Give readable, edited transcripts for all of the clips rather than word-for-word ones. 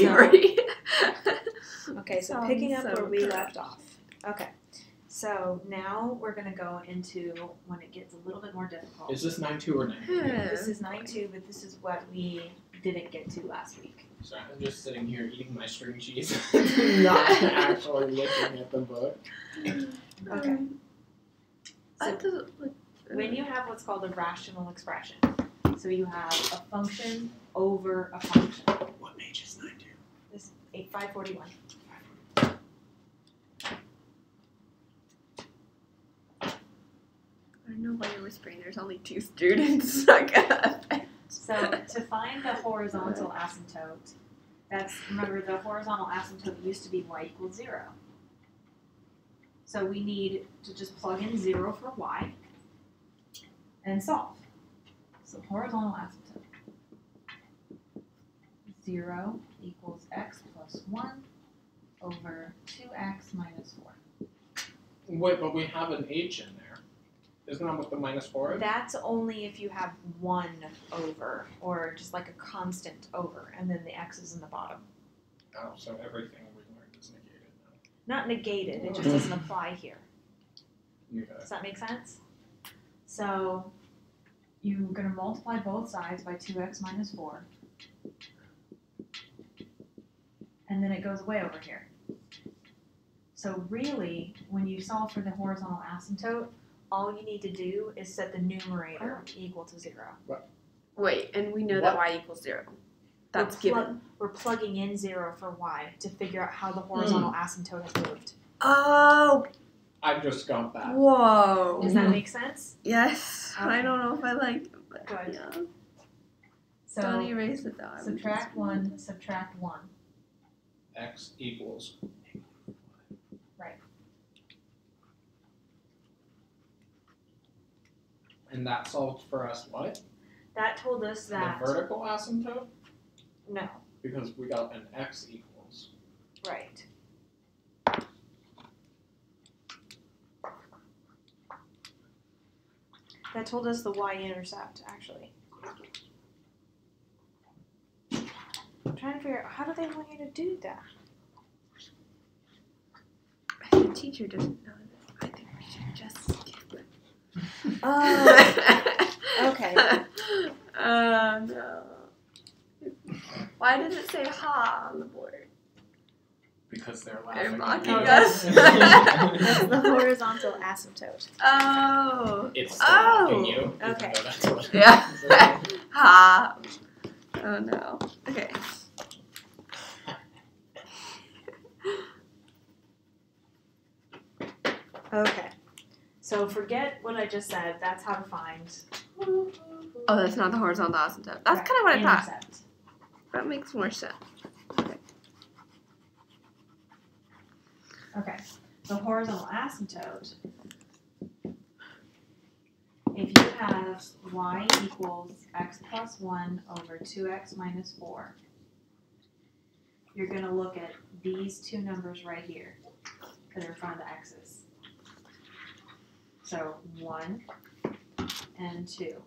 slavery. Okay, so picking up where we left off. Okay, so now we're going to go into when it gets a little bit more difficult. Is this 9-2 or 9? This is 9-2, but this is what we didn't get to last week. So I'm just sitting here eating my string cheese, not actually looking at the book. Okay. So when you have what's called a rational expression, so you have a function over a function. What page is 9-2? This 541. I don't know why you're whispering. There's only 2 students. So to find the horizontal asymptote, remember the horizontal asymptote used to be y equals 0. So we need to just plug in 0 for y and solve. So horizontal asymptote. 0 equals x plus 1 over 2x minus 4. Wait, but we have an h in there. Isn't that what the minus 4 is? That's only if you have 1 over, or just like a constant over, and then the x is in the bottom. Oh, so everything we learned is negated now. Not negated, it just doesn't apply here. Okay. Does that make sense? So you're going to multiply both sides by 2x minus 4. And then it goes away over here. So really, when you solve for the horizontal asymptote, all you need to do is set the numerator equal to 0. Wait, and we know that y equals 0. That's given. We're plugging in 0 for y to figure out how the horizontal asymptote has moved. Oh! I just got that. Whoa. Does that make sense? Yes. Okay. I don't know if I like it, but Good. yeah. So Don't erase it though. subtract 1, subtract 1. X equals. Right. And that solved for us what? That told us that... The vertical asymptote? No. Because we got an x equals. Right. That told us the y-intercept, actually. I'm trying to figure out, how do they want you to do that? The teacher doesn't know this. I think we should just skip it. Oh, okay. No. Why did it say ha on the board? Because they're They're laughing. mocking Okay. us. That's the horizontal asymptote. Oh. It's still mocking you. even Okay. though that's what it Yeah. is. Ha. Oh no. Okay. Okay. So forget what I just said. That's how to find. Oh, that's not the horizontal asymptote. That's kind of what I thought. Intercept. That makes more sense. Okay. The horizontal asymptote. If you have y equals x plus 1 over 2x minus 4, you're going to look at these two numbers right here that are in front of the x's. So 1 and 2.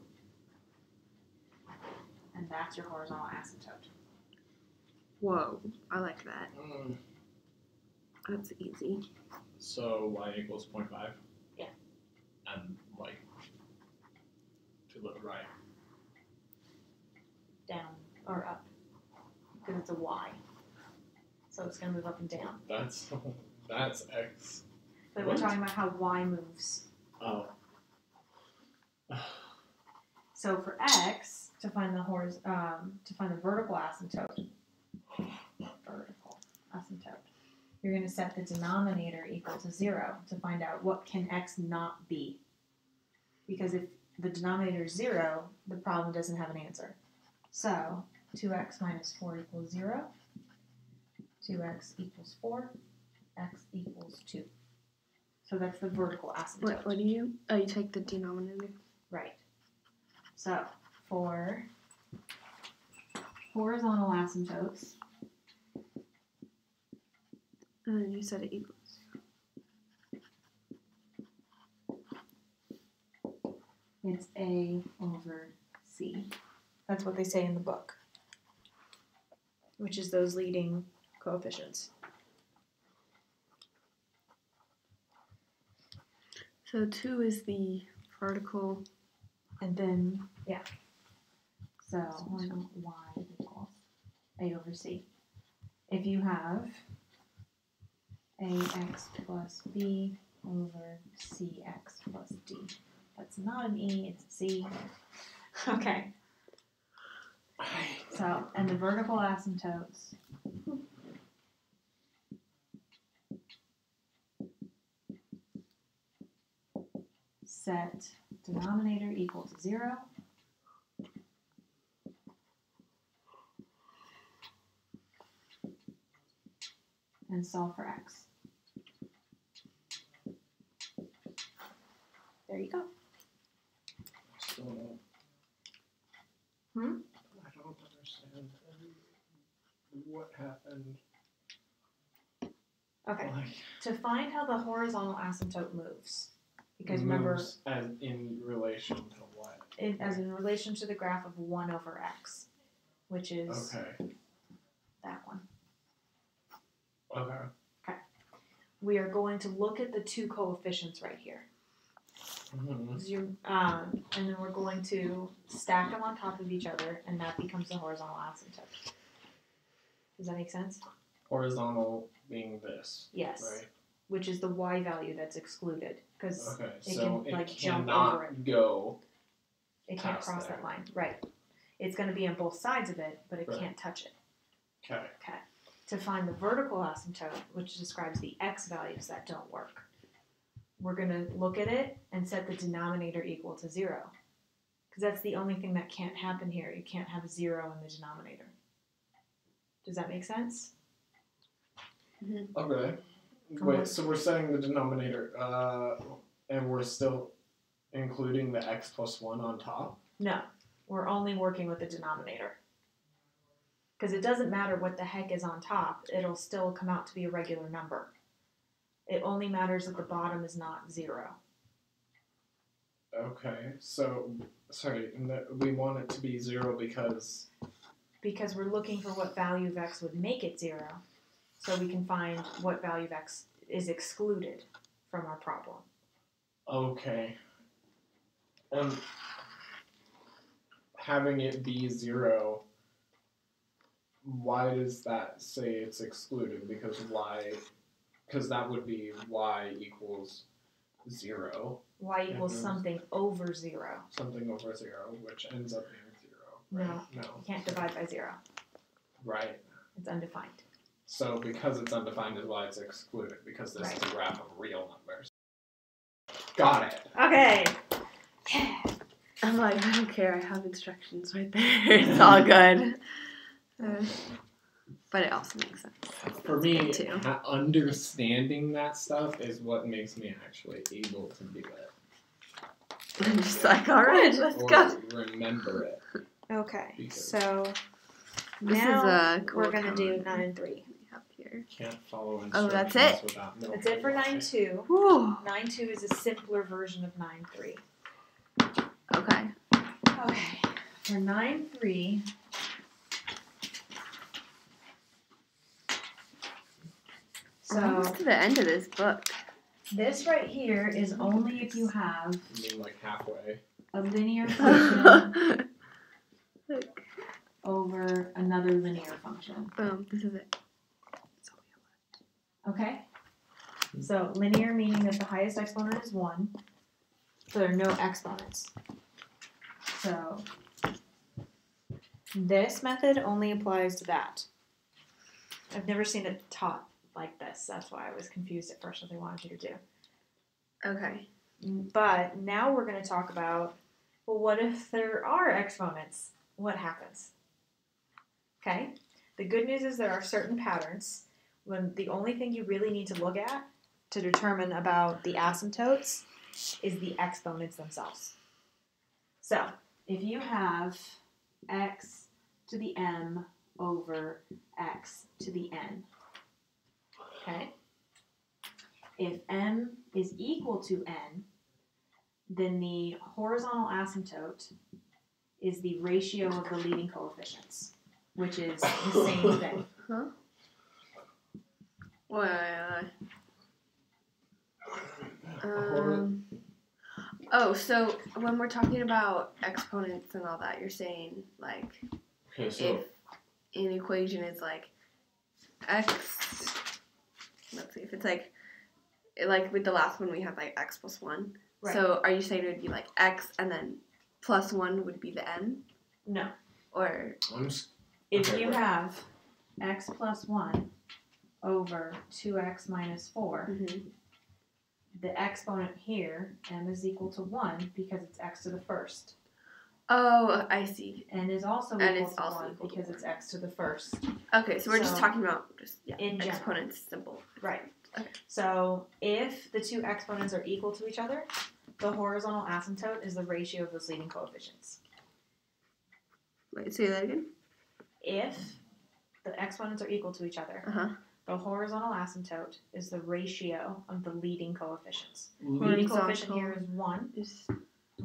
And that's your horizontal asymptote. Whoa. I like that. Mm, That's easy. so y equals 0.5? Yeah. And like to the right. Down or up. Because it's a y. So it's going to move up and down. That's x. But we're What? talking about how y moves. Oh. So for x, to find the vertical asymptote, you're going to set the denominator equal to 0 to find out what can x not be. Because if the denominator is 0, the problem doesn't have an answer. So 2x minus 4 equals 0. 2x equals 4. X equals 2. So that's the vertical asymptote. What do you? Oh, you take the denominator. Right. So for horizontal asymptotes, And then you said it equals. it's A over C. That's what they say in the book. which is those leading coefficients. So 2 is the vertical. And then, yeah. So y equals a over c. If you have ax plus b over cx plus d. That's not an e, it's a c. Okay. So, and the vertical asymptotes set denominator equal to 0. And solve for x. There you go. Still don't. Hmm? I don't understand what happened. Okay. Like, To find how the horizontal asymptote moves, because moves remember, as in relation to what? as in relation to the graph of 1 over x, which is Okay. that one. Okay. We are going to look at the two coefficients right here. Mm-hmm. And then we're going to stack them on top of each other, and that becomes the horizontal asymptote. Does that make sense? Horizontal being this. Yes. Right. Which is the y value that's excluded, because Okay. it So can, it like, jump cannot over it. go. It can't past cross there. that line. Right. It's going to be on both sides of it, but it Right. can't touch it. Okay. Okay. To find the vertical asymptote, which describes the x values that don't work, we're going to look at it and set the denominator equal to 0. Because that's the only thing that can't happen here. You can't have a 0 in the denominator. Does that make sense? Mm-hmm. Okay. Wait, so we're setting the denominator, and we're still including the x plus 1 on top? No. We're only working with the denominator. Because it doesn't matter what the heck is on top. It'll still come out to be a regular number. It only matters that the bottom is not 0. Okay, so, sorry, we want it to be 0 because... Because we're looking for what value of x would make it 0, so we can find what value of x is excluded from our problem. Okay. And having it be 0, why does that say it's excluded? Because that would be y equals 0. Y equals something over 0. Something over 0, which ends up being 0. Right? No. No. You can't divide by 0. Right. It's undefined. So because it's undefined is why it's excluded, because this is a graph of real numbers. Got it. Okay. I'm like, I don't care. I have instructions right there. It's all good. But it also makes sense. For me, too. Understanding that stuff is what makes me actually able to do it. I'm just like, all right, let's go. Remember it. Okay. Because So This now is a cool we're going to do account 9 and 3. Up here. Can't follow instructions Oh, that's it? without knowing That's it for why. 9-2. Whew. 9-2 is a simpler version of 9-3. Okay. Okay. For 9-3, We're almost to the end of this book. this right here is only if you have You mean like halfway? a linear function over another linear function. Boom, this is it. Okay? So linear meaning that the highest exponent is 1. So there are no exponents. So this method only applies to that. I've never seen it taught like this. That's why I was confused at first what they wanted you to do. Okay. But now we're going to talk about, well, what if there are exponents? What happens? Okay? The good news is there are certain patterns when the only thing you really need to look at to determine about the asymptotes is the exponents themselves. So, if you have x to the m over x to the n, okay? If m is equal to n, then the horizontal asymptote is the ratio of the leading coefficients. which is the same thing. Huh? Why? Oh, so when we're talking about exponents and all that, you're saying, like, Okay, so if an equation is, like, x, let's see, if it's, like with the last one we had, like, x plus 1. Right. So are you saying it would be, like, x and then plus 1 would be the n? No. Or if you have x plus 1 over 2x minus 4, the exponent here, m is equal to 1 because it's x to the first. Oh, I see. And is also equal to 1 because it's x to the first. Okay, so we're just talking about in exponents, simple. Right. Okay. So if the two exponents are equal to each other, the horizontal asymptote is the ratio of those leading coefficients. Wait, say that again? If the exponents are equal to each other, the horizontal asymptote is the ratio of the leading coefficients. The leading coefficient here is 1. The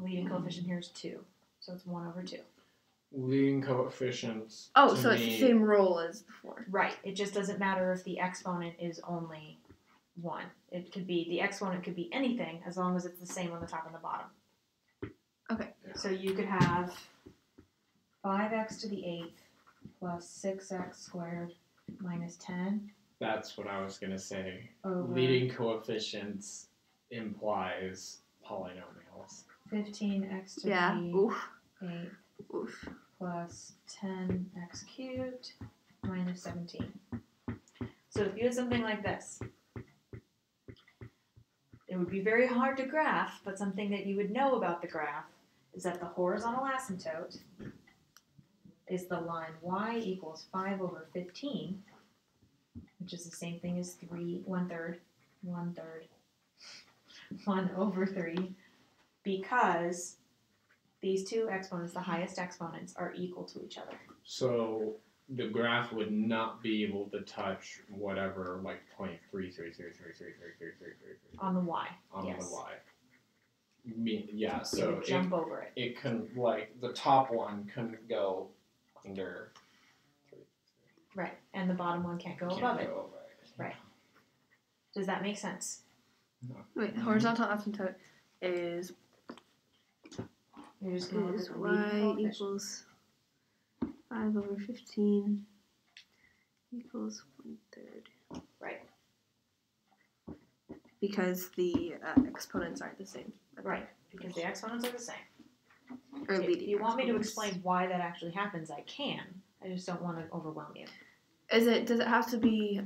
leading coefficient here is 2. So it's 1 over 2. Leading coefficients. Oh, so it's the same rule as before. Right. It just doesn't matter if the exponent is only 1. It could be, the exponent could be anything as long as it's the same on the top and the bottom. Okay. So you could have 5x to the 8th plus 6x squared minus 10. That's what I was going to say. Over leading coefficients implies polynomials. 15x to the 8th plus 10x cubed minus 17. So if you had something like this, it would be very hard to graph, but something that you would know about the graph is that the horizontal asymptote is the line y equals 5 over 15, which is the same thing as 1 over 3, because these two exponents, the highest exponents, are equal to each other. So the graph would not be able to touch whatever, like 0.333333333 on the y. On yes. the y. Yeah, so it would jump over it. It can, like, the top one couldn't go under 3. Right, and the bottom one can't go above it. Right. Does that make sense? No. Wait, the horizontal asymptote is You're just going to look at the y equals 5 over 15 equals 1/3. Right. Because the exponents aren't the same. Right, because the exponents are the same. Or if you want me to explain why that actually happens, I can. I just don't want to overwhelm you. Does it have to be,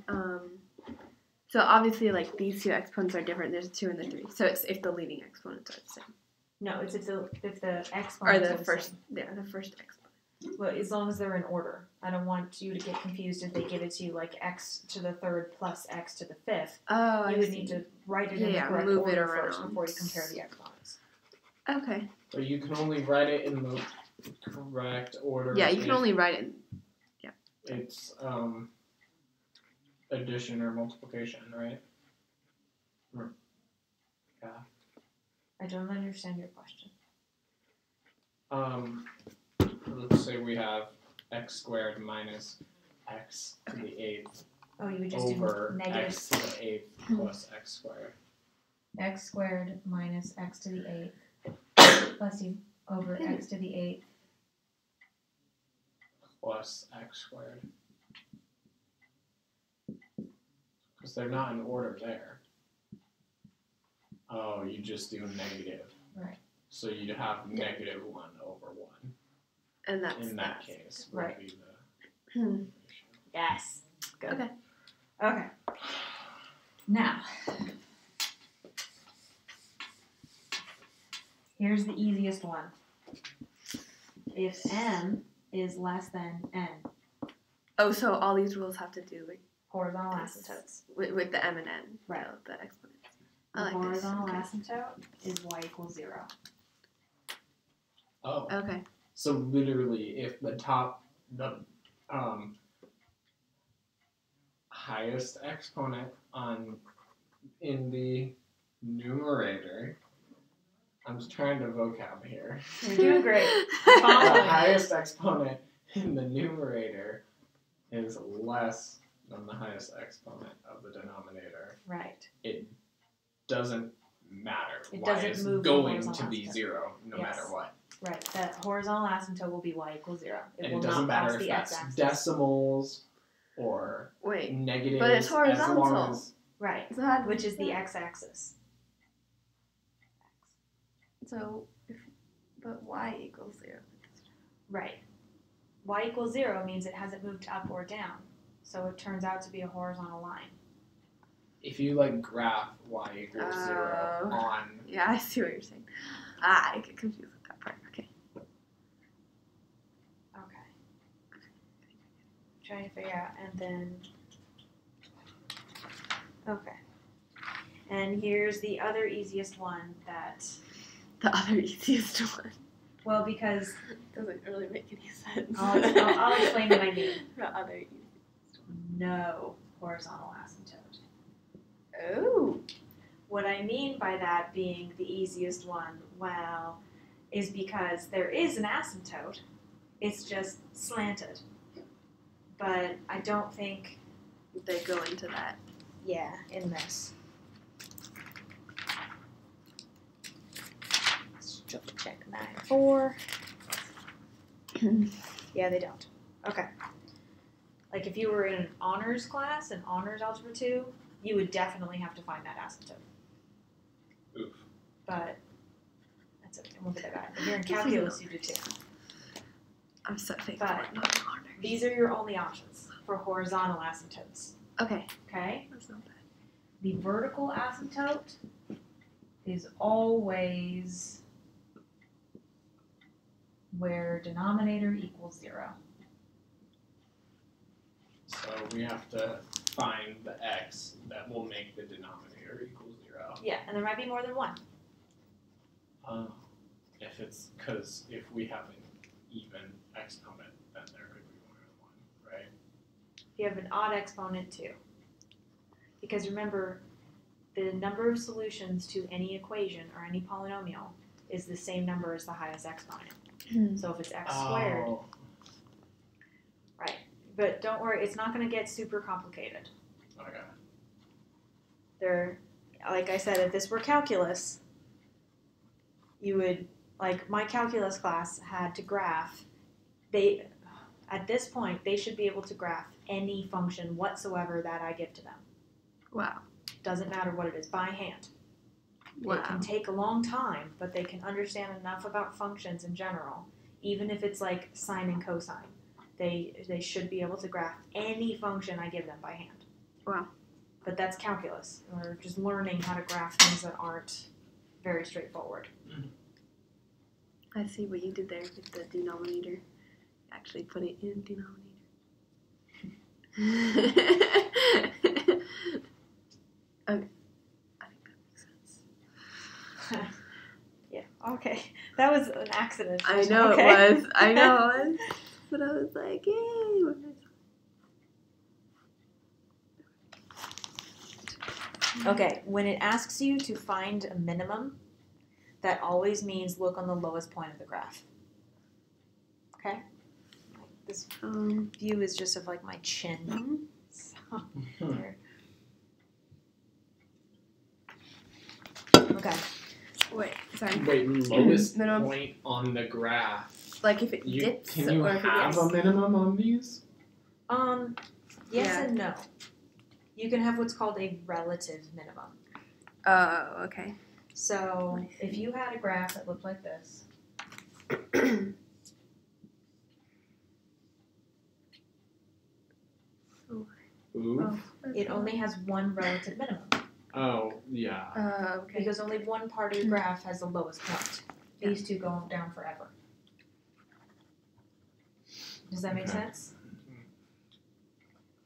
so obviously, like, these two exponents are different. There's a 2 and the 3. So it's if the leading exponents are the same. No, it's if the exponents or the are the first, same. Yeah, the first exponent. Well, as long as they're in order. I don't want you to get confused if they give it to you like x to the 3rd plus x to the 5th. Oh, you would need to write it in the correct move order it around first before you compare the exponents. Okay. But you can only write it in the correct order. Yeah, you can only write it in. Yeah. It's addition or multiplication, right? Yeah. I don't understand your question. Let's say we have x squared minus x to the 8th Oh, you would just over do negative x to the 8th plus x squared. X squared minus x to the 8th plus you over x to the 8th plus x squared. Because they're not in order there. Oh, you just do negative. Right. So you'd have negative 1 over 1. And that's in that case. Would right. Be the yes. Good. Okay. Okay. Now, here's the easiest one. If m is less than n. Oh, so all these rules have to do with horizontal asymptotes. With the m and n. Right. So the exponents. The I like horizontal this. asymptote is y equals 0. Oh. Okay. So literally, if the highest exponent in the numerator, I'm just trying to vocab here. You're doing great. The highest exponent in the numerator is less than the highest exponent of the denominator, Right. it doesn't matter. It y doesn't is move the going horizontal to be asymptote. 0 no Yes. matter what. Right. That horizontal asymptote will be y equals 0. It And will it doesn't not matter cross if the that's x-axis. decimals or Wait, negatives. but it's As long horizontal. as Right. So how do Which we is the decide? x-axis. So, but y equals 0. Right. Y equals 0 means it hasn't moved up or down. So it turns out to be a horizontal line. if you like graph y equals 0 on. Yeah, I see what you're saying. I get confused with that part. Okay. Okay. Trying to figure out, and then. Okay. And here's the other easiest one that. The other easiest one. Well, because. Doesn't really make any sense. I'll explain what I mean. The other easiest one. No horizontal asymptote. Oh. What I mean by that being the easiest one, well, is because there is an asymptote. It's just slanted. But I don't think They go into that. yeah, in this. Let's triple check 9-4. Yeah, they don't. Okay. Like if you were in an honors class, an honors algebra 2, you would definitely have to find that asymptote. Oof. But that's okay. It won't be that bad. If you're in calculus, you do too. I'm so thankful. But not honors. these are your only options for horizontal asymptotes. Okay. Okay? That's not bad. The vertical asymptote is always where denominator equals 0. So we have to find the x that will make the denominator equal 0. Yeah, and there might be more than one. If it's because if we have an even exponent, then there could be more than one, right? If you have an odd exponent too. Because remember, the number of solutions to any equation or any polynomial is the same number as the highest exponent. So if it's x squared, Oh. right. But don't worry, it's not going to get super complicated. Okay. They're, like I said, if this were calculus, you would, like my calculus class had to graph, at this point, they should be able to graph any function whatsoever that I give to them. Wow. Doesn't matter what it is, by hand. Wow. It can take a long time, but they can understand enough about functions in general, even if it's like sine and cosine. They should be able to graph any function I give them by hand. Wow. But that's calculus. We're just learning how to graph things that aren't very straightforward. I see what you did there with the denominator. Actually put it in denominator. Okay. I think that makes sense. Yeah, okay. That was an accident. I know Okay. it was. I know it was. But I was like, yay. Okay, when it asks you to find a minimum, that always means look on the lowest point of the graph. Okay? Like this view is just of like my chin. So, there. Okay. Wait, sorry. Wait, lowest Minimum. point on the graph. Like if it You, dips can you or if it have gets... a minimum on these? Yes Yeah. and no. You can have what's called a relative minimum. Oh, okay. So if you had a graph that looked like this, Oof. it only has one relative minimum Oh, yeah. Okay. because only one part of the graph has the lowest point. These two go down forever. Does that make Okay. sense?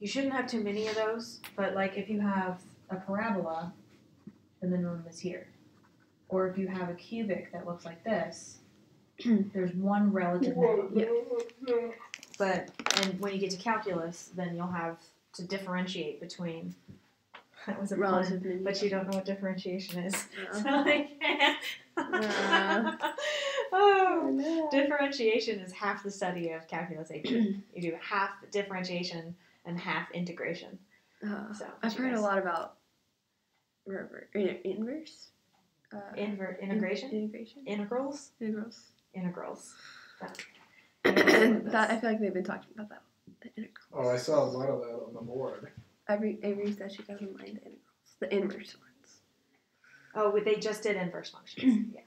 You shouldn't have too many of those, but like if you have a parabola, the minimum is here. Or if you have a cubic that looks like this, there's one relative minimum. But, and when you get to calculus, then you'll have to differentiate between, that was a Relative pun, minimum. but you don't know what differentiation is. Uh, So I can't. Oh, no. differentiation is half the study of calculus AP. You do half differentiation and half integration. So I've heard a lot about inverse. Integration? Integration. Integrals? Integrals. Integrals. That I feel like they've been talking about that. The integrals. Oh, I saw a lot of that on the board. Avery says she doesn't mind the integrals. The inverse ones. Oh, they just did inverse functions. Yeah.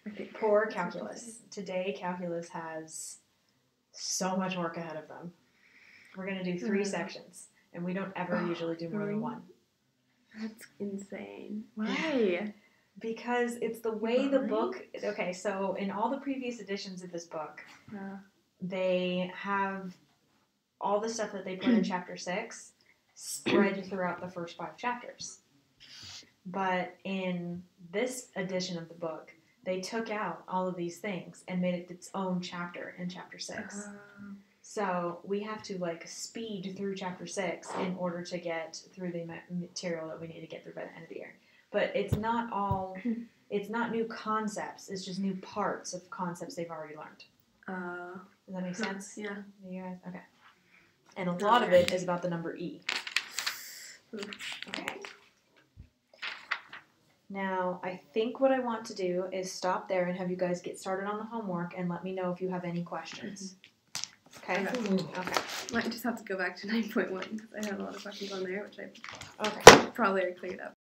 Okay. Poor calculus. Today, calculus has so much work ahead of them. We're going to do 3 sections, and we don't ever usually do more than 1. That's insane. Why? Because it's the way the book... Okay, so in all the previous editions of this book, they have all the stuff that they put in Chapter 6 spread throughout the first 5 chapters. But in this edition of the book, they took out all of these things and made it its own chapter in Chapter 6. So we have to speed through Chapter 6 in order to get through the material that we need to get through by the end of the year. But it's not all, it's not new concepts, it's just new parts of concepts they've already learned. Does that make sense? Yeah. You guys? Okay. And a lot of it is about the number E. Okay. Now, I think what I want to do is stop there and have you guys get started on the homework and let me know if you have any questions. Okay? Okay. Might just have to go back to 9.1 because I have a lot of questions on there, which I Okay. probably already cleared up.